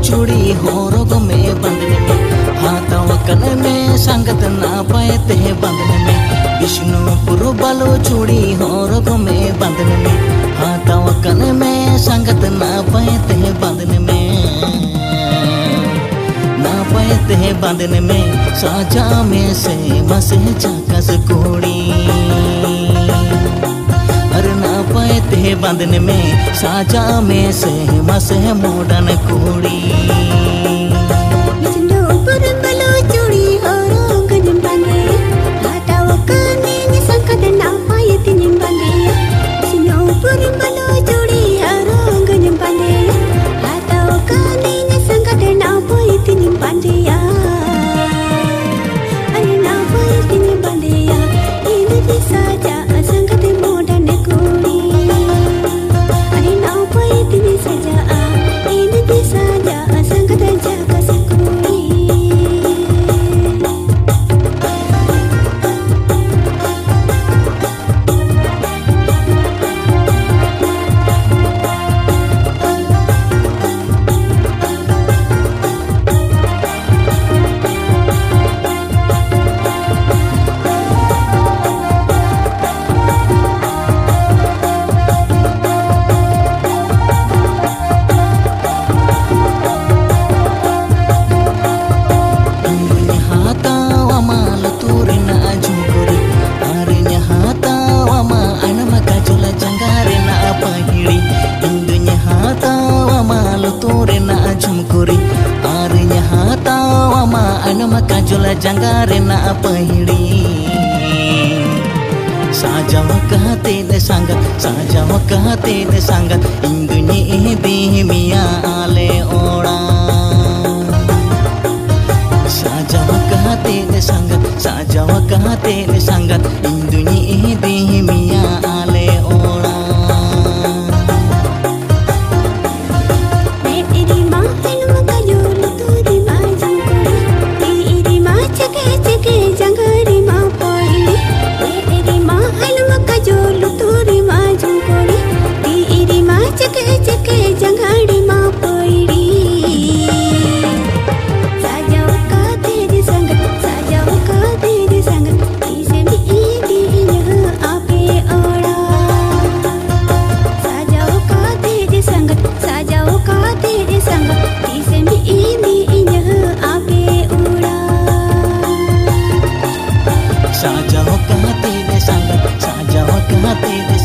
चूड़ी होरोग में बंधन में हाथावकन में संगत ना पाते बंधन में विष्णुपुर बालो चूड़ी होरोग में बंधन में हाथावकन में संगत ना पाते बंधन में ना पाते बंधन में साजा में से मसे चाकस कोड़ी अरे ना पाते बंधन में साजा में से मसे मोडन कोड़ी Kajola jangare na pahiri sajawa kahate ne sanga indunyi bihimiya ale ora sajawa kahate ne sanga indunyi bihimiya ale ora sajawa kahate ne sanga